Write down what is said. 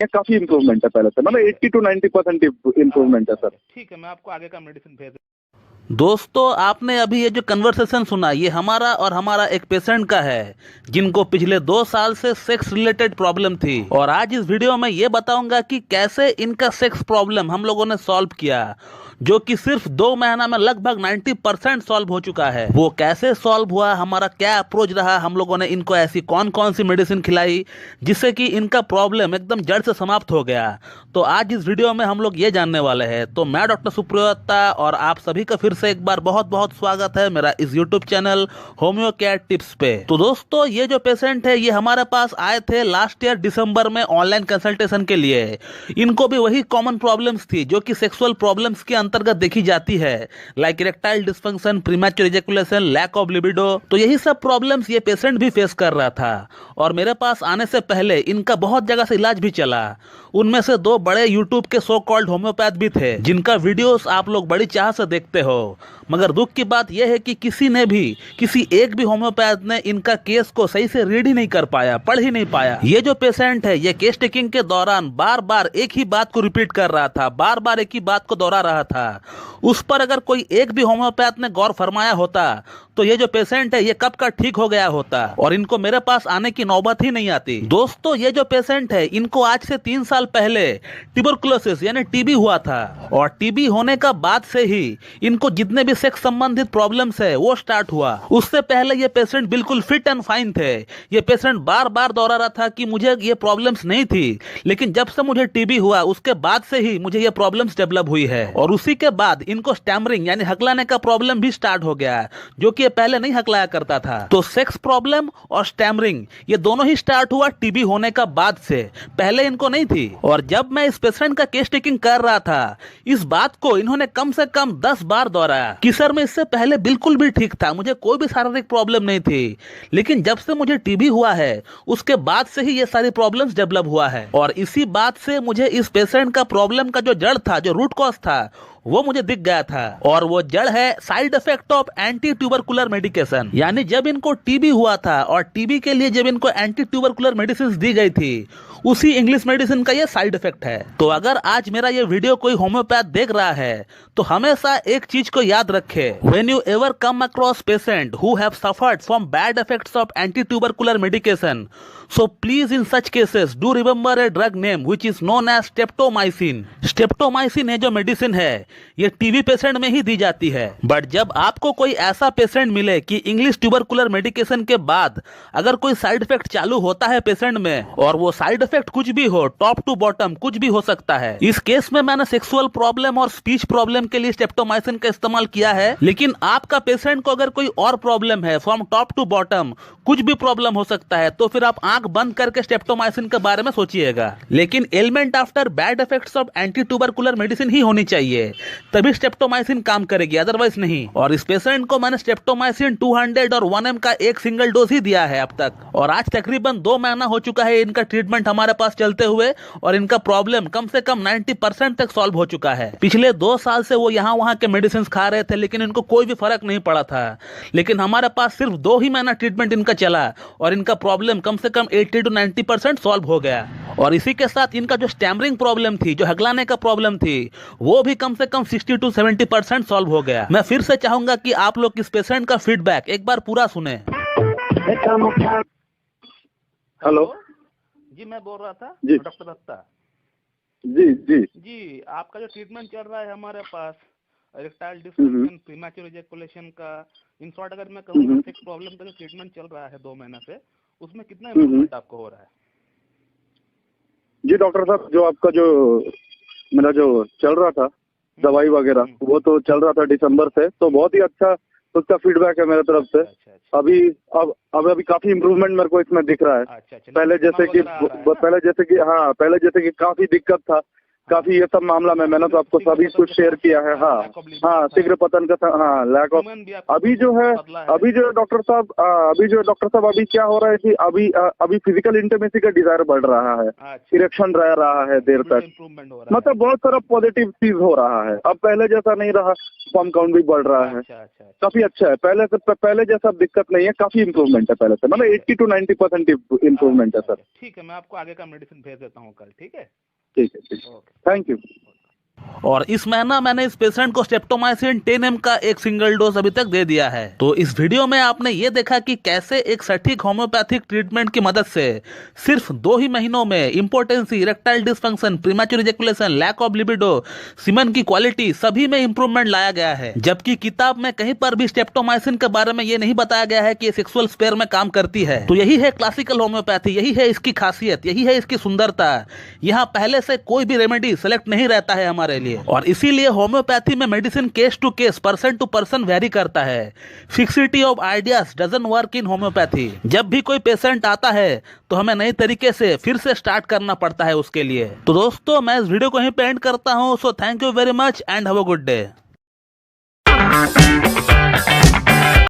काफी इम्प्रूवमेंट है पहले से, मतलब 80 to 90% इम्प्रूवमेंट है सर। ठीक है, मैं आपको आगे का मेडिसिन भेज। दोस्तों, आपने अभी ये जो कन्वर्सेशन सुना, ये हमारा और हमारा एक पेशेंट का है जिनको पिछले 2 साल से सेक्स रिलेटेड प्रॉब्लम थी। और आज इस वीडियो में ये बताऊंगा कि कैसे इनका सेक्स प्रॉब्लम हम लोगों ने सॉल्व किया, जो कि सिर्फ 2 महीना में लगभग 90% सॉल्व हो चुका है। वो कैसे सॉल्व हुआ, हमारा क्या अप्रोच रहा, हम लोगों ने इनको ऐसी कौन कौन सी मेडिसिन खिलाई जिससे कि इनका प्रॉब्लम एकदम जड़ से समाप्त हो गया। तो आज इस वीडियो में हम लोग ये जानने वाले हैं। तो मैं डॉक्टर सुप्रियोत्ता और आप सभी का फिर से एक बार बहुत बहुत स्वागत है मेरा इस YouTube channel homeo care tips पे। तो दोस्तों, ये जो पेशेंट है ये हमारे पास आए थे लास्ट ईयर दिसंबर में ऑनलाइन कंसल्टेशन के लिए। इनको भी वही कॉमन प्रॉब्लम्स थी जो कि सेक्सुअल प्रॉब्लम्स के अंतर्गत देखी जाती है, like erectile dysfunction, premature ejaculation, lack of libido. तो यही सब प्रॉब्लम्स ये पेशेंट भी फेस कर रहा था। और मेरे पास आने से पहले इनका बहुत जगह से इलाज भी चला। उनमें से 2 बड़े यूट्यूब के सो कॉल्ड होम्योपैथ भी थे जिनका वीडियोस आप लोग बड़ी चाह से देखते हो। मगर दुख की बात यह है कि किसी एक भी होम्योपैथ ने इनका केस को सही से रीड ही नहीं कर पाया, पढ़ ही नहीं पाया। ये जो पेशेंट है ये केस टेकिंग के दौरान बार बार एक ही बात को रिपीट कर रहा था, बार बार एक ही बात को दोहरा रहा था। उस पर अगर कोई एक भी होम्योपैथ ने गौर फरमाया होता तो ये जो पेशेंट है ये कब का ठीक हो गया होता और इनको मेरे पास आने की नौबत ही नहीं आती। दोस्तों, ये जो पेशेंट है इनको आज से 3 साल पहले ट्यूबरकुलोसिस यानी टीबी हुआ था। और टीबी होने का बाद से ही इनको जितने भी सेक्स संबंधित प्रॉब्लम्स है वो स्टार्ट हुआ। उससे पहले ये पेशेंट बिल्कुल फिट एंड फाइन थे। ये पेशेंट बार बार दोहरा रहा था कि मुझे ये प्रॉब्लम्स नहीं थी, लेकिन जब से मुझे टीबी हुआ उसके बाद से ही मुझे ये प्रॉब्लम्स डेवलप हुई है। और उसी के बाद इनको स्टैमरिंग यानी हकलाने का प्रॉब्लम भी स्टार्ट हो गया, जो कि ये पहले नहीं हकलाया करता था। तो सेक्स प्रॉब्लम और स्टैमरिंग ये दोनों ही स्टार्ट हुआ टीबी होने का बाद से, पहले इनको नहीं थी। और जब मैं इस पेशेंट का केस टेकिंग कर रहा था, इस बात को इन्होंने कम से कम 10 बार दोहराया कि सर मैं इससे पहले बिल्कुल भी ठीक था, मुझे कोई भी शारीरिक प्रॉब्लम नहीं थी, लेकिन जब से मुझे टीबी हुआ है उसके बाद से ही ये सारी प्रॉब्लम्स डेवलप हुआ है। और इसी बात से मुझे इस पेशेंट का प्रॉब्लम का जो जड़ था, जो रूट कॉज था, वो मुझे दिख गया था। और वो जड़ है side effect of anti tubercular medication. यानी जब इनको टीबी हुआ था और टीबी के लिए जब इनको एंटी ट्यूबरकुलर मेडिसिन दी गई थी, उसी इंग्लिश मेडिसिन का ये साइड इफेक्ट है। तो अगर आज मेरा ये वीडियो कोई होम्योपैथ देख रहा है तो हमेशा एक चीज को याद रखे, when you ever come across patient who have suffered from bad effects of anti tubercular medication, so please in such cases do remember a drug name which is known as streptomycin. Streptomycin है जो medicine है ये TB patient में ही दी जाती है। But जब आपको कोई ऐसा पेशेंट मिले कि इंग्लिश ट्यूबरकुलर मेडिकेशन के बाद अगर कोई साइड इफेक्ट चालू होता है पेशेंट में, और वो साइड इफेक्ट कुछ भी हो, टॉप टू बॉटम कुछ भी हो सकता है। इस केस में मैंने सेक्सुअल प्रॉब्लम और स्पीच प्रॉब्लम के लिए स्टेप्टोमाइसिन का इस्तेमाल किया है, लेकिन आपका पेशेंट को अगर कोई और प्रॉब्लम है, फ्रॉम टॉप टू बॉटम कुछ भी प्रॉब्लम हो सकता है, तो फिर आप आंख बंद करके स्टेप्टोमाइसिन के बारे में सोचिएगा। लेकिन element after bad effects of anti tubercular medicine ही होनी चाहिए, तभी स्टेप्टोमाइसिन काम करेगी, अदरवाइज नहीं। और इस पेशेंट को मैंने स्टेप्टोमाइसिन 200 और 1 mg का एक सिंगल डोज ही दिया है अब तक। और आज तकरीबन 2 महीना हो चुका है इनका ट्रीटमेंट हमारे पास चलते हुए, और इनका प्रॉब्लम कम से कम 90% तक सॉल्व हो चुका है। पिछले 2 साल से वो यहाँ वहाँ के मेडिसिन खा रहे थे, लेकिन इनको कोई भी फर्क नहीं पड़ा था। लेकिन हमारे पास सिर्फ 2 ही महीना ट्रीटमेंट इनका चला और इनका प्रॉब्लम कम से कम 80 to 90% सॉल्व हो गया। और इसी के साथ इनका जो स्टैमरिंग प्रॉब्लम थी, जो हगलाने का प्रॉब्लम थी, वो भी कम से कम 60 to 70% सॉल्व हो गया। मैं फिर से चाहूंगा कि आप लोग इस पेशेंट का फीडबैक एक बार पूरा सुने। हेलो जी, मैं बोल रहा था जी। डॉक्टर दत्ता जी, आपका जो ट्रीटमेंट चल रहा है हमारे पास इरेक्टाइल डिस्फंक्शन, प्रीमैच्योर इजैकुलेशन का, इन शॉर्ट अगर मैं कहूँ सेक्स प्रॉब्लम का जो ट्रीटमेंट चल रहा है 2 महीना से, उसमें कितना इम्प्रूवमेंट आपको हो रहा है? जी डॉक्टर साहब, जो आपका जो मेरा जो चल रहा था दवाई वगैरह, वो तो चल रहा था दिसंबर से, तो बहुत ही अच्छा उसका फीडबैक है मेरे तरफ से। अच्छा। अभी काफी इम्प्रूवमेंट मेरे को इसमें दिख रहा है। अच्छा। पहले जैसे कि काफी दिक्कत था, काफी ये सब मामला में मैंने तो आपको सभी कुछ शेयर किया है। हाँ हाँ, शीघ्र पतन का हाँ, लैक ऑफ। अभी जो है अभी जो डॉक्टर साहब अभी क्या हो रहा है कि अभी फिजिकल इंटीमेसी का डिजायर बढ़ रहा है, इरेक्शन रह रहा है देर तक, मतलब बहुत सारा पॉजिटिव चीज हो रहा है। अब पहले जैसा नहीं रहा, स्पर्म काउंट भी बढ़ रहा है, काफी अच्छा है। पहले जैसा दिक्कत नहीं है, काफी इम्प्रूवमेंट है पहले से, मतलब 80 to 90% इम्प्रूवमेंट है सर। ठीक है, मैं आपको आगे का मेडिसिन भेज देता हूँ कल। ठीक है, ठीक है, थैंक यू। और इस महीना मैंने इस पेशेंट को स्ट्रेप्टोमाइसिन 10 mg का एक सिंगल डोज अभी तक दे दिया है। तो इस वीडियो में आपने ये देखा कि कैसे एक सटीक होम्योपैथिक ट्रीटमेंट की मदद से सिर्फ 2 ही महीनों में impotency, erectile dysfunction, premature ejaculation, lack of libido, semen की क्वालिटी सभी में इंप्रूवमेंट लाया गया है। जबकि किताब में कहीं पर भी स्ट्रेप्टोमाइसिन के बारे में ये नहीं बताया गया है कि ये सेक्सुअल स्पेयर में काम करती है। तो यही है क्लासिकल होम्योपैथी, यही है इसकी खासियत, यही है इसकी सुंदरता। यहाँ पहले से कोई भी रेमेडी सेलेक्ट नहीं रहता है हमारे लिए, और इसीलिए होम्योपैथी में medicine case to case, person to person vary करता है। Fixity of ideas doesn't work in homeopathy. जब भी कोई पेशेंट आता है तो हमें नई तरीके से फिर से स्टार्ट करना पड़ता है उसके लिए। तो दोस्तों, मैं इस वीडियो को यहीं पे एंड करता हूं। So thank you very much and have a good day.